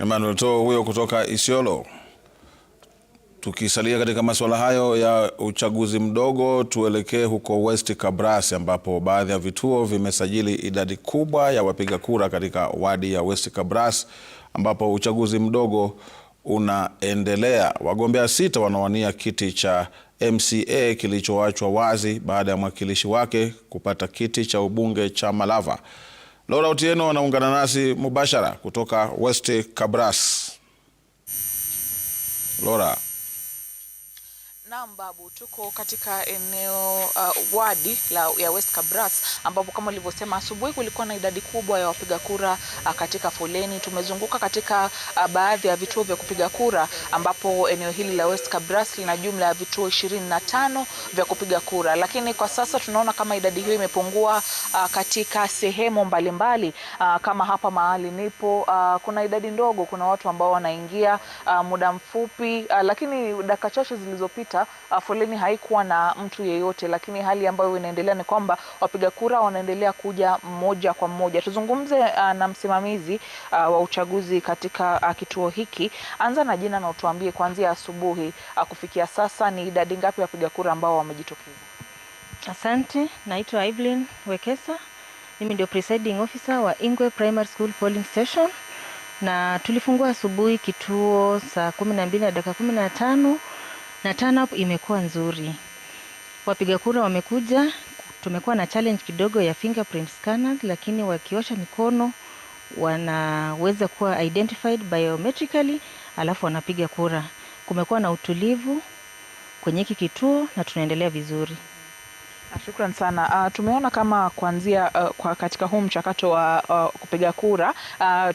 Emmanuel To huyo kutoka Isiolo. Tukisalia katika masuala hayo ya uchaguzi mdogo, tuelekee huko West Kabras ambapo baadhi ya vituo vimesajili idadi kubwa ya wapiga kura katika wadi ya West Kabras ambapo uchaguzi mdogo unaendelea. Wagombea 6 wanawania kiti cha MCA kilichoachwa wazi baada ya mwakilishi wake kupata kiti cha ubunge cha Malava. Laura Otieno anaungana nasi mubashara kutoka West Kabras. Laura. Naam Babu, tuko katika eneo wadi ya West Kabras ambapo kama ulivyosema asubuhi kulikuwa na idadi kubwa ya wapiga kura katika foleni. Tumezunguka katika baadhi ya vituo vya kupiga kura ambapo eneo hili la West Kabras lina jumla ya vituo 25 vya kupiga kura, lakini kwa sasa tunaona kama idadi hiyo imepungua katika sehemu mbalimbali. Kama hapa mahali nipo kuna idadi ndogo, kuna watu ambao wanaingia muda mfupi, lakini dakika chache zilizopita foleni haikuwa na mtu yeyote, lakini hali ambayo inaendelea ni kwamba wapiga kura wanaendelea kuja mmoja kwa mmoja. Tuzungumze na msimamizi wa uchaguzi katika kituo hiki. Anza na jina na utuambie kuanzia asubuhi kufikia sasa ni idadi ngapi ya wapiga kura ambao wamejitokeza? Asante, naitwa Evelyn Wekesa. Mimi ndio presiding officer wa Ingwe Primary School Polling Station, na tulifungua asubuhi kituo saa 12:15 na turn up imekuwa nzuri. Wapiga kura wamekuja, tumekuwa na challenge kidogo ya fingerprint scanners, lakini wakiosha mikono wanaweza kuwa identified biometrically alafu wanapiga kura. Kumekuwa na utulivu kwenye hiki kituo na tunaendelea vizuri. Shukran sana. Tumeona kama kuanzia katika huu mchakato wa kupiga kura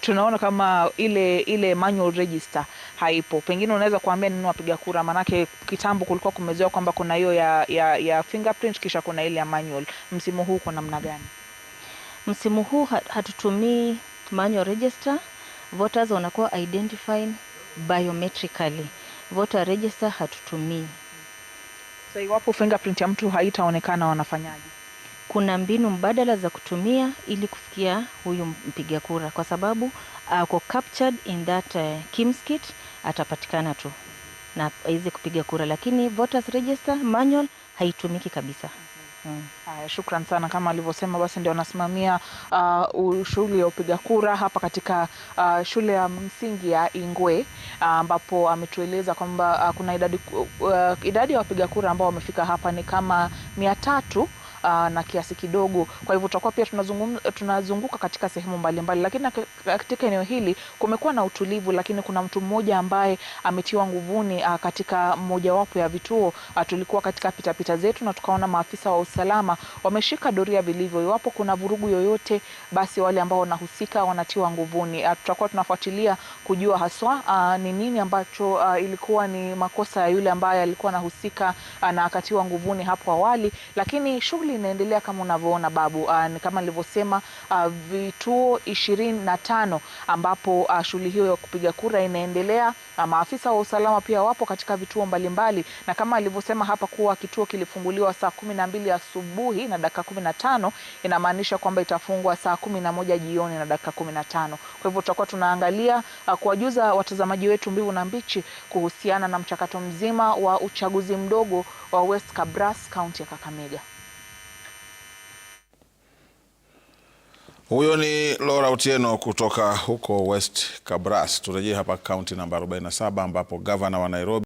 tunaona kama ile manual register haipo. Pengine unaweza kuambia nini wapiga kura, manake kitambo kulikuwa kumezoea kwamba kuna hiyo ya fingerprint kisha kuna ile ya manual. Msimu huu kwa namna gani? Msimu huu hatutumii manual register. Voters wanakuwa identified biometrically. Voter register hatutumii. So iwapo fingerprint ya mtu haitaonekana wanafanyaje? Kuna mbinu mbadala za kutumia ili kufikia huyu mpiga kura, kwa sababu ako captured in that KIMS kit, atapatikana tu na hizi kupiga kura, lakini voters register manual haitumiki kabisa. Shukran sana. Kama alivyosema, basi ndio anasimamia shughuli ya upiga kura hapa katika shule ya msingi ya Ingwe, ambapo ametueleza kwamba kuna idadi ya wapiga kura ambao wamefika hapa ni kama 300 na kiasi kidogo. Kwa hivyo tutakuwa pia tunazunguka katika sehemu mbalimbali, lakini katika eneo hili kumekuwa na utulivu, lakini kuna mtu mmoja ambaye ametiwa nguvuni katika mojawapo ya vituo. Tulikuwa katika pitapita zetu na tukaona maafisa wa usalama wameshika doria vilivyo. Iwapo kuna vurugu yoyote, basi wale ambao wanahusika wanatiwa nguvuni. Tutakuwa tunafuatilia kujua haswa ni nini ambacho ilikuwa ni makosa ya yule ambaye alikuwa anahusika na akatiwa nguvuni hapo awali, lakini shughuli inaendelea kama unavyoona Babu. Ni kama nilivyosema, vituo 25 ambapo shughuli hiyo ya kupiga kura inaendelea. Maafisa wa usalama pia wapo katika vituo mbalimbali, na kama alivyosema hapa kuwa kituo kilifunguliwa saa 12 asubuhi na dakika 15, inamaanisha kwamba itafungwa saa 11 jioni na dakika 15. Kwa hivyo tutakuwa tunaangalia kuwajuza watazamaji wetu mbivu na mbichi kuhusiana na mchakato mzima wa uchaguzi mdogo wa West Kabras, kaunti ya Kakamega. Huyo ni Laura Otieno kutoka huko West Kabras. Turejee hapa kaunti namba 47 ambapo gavana wa Nairobi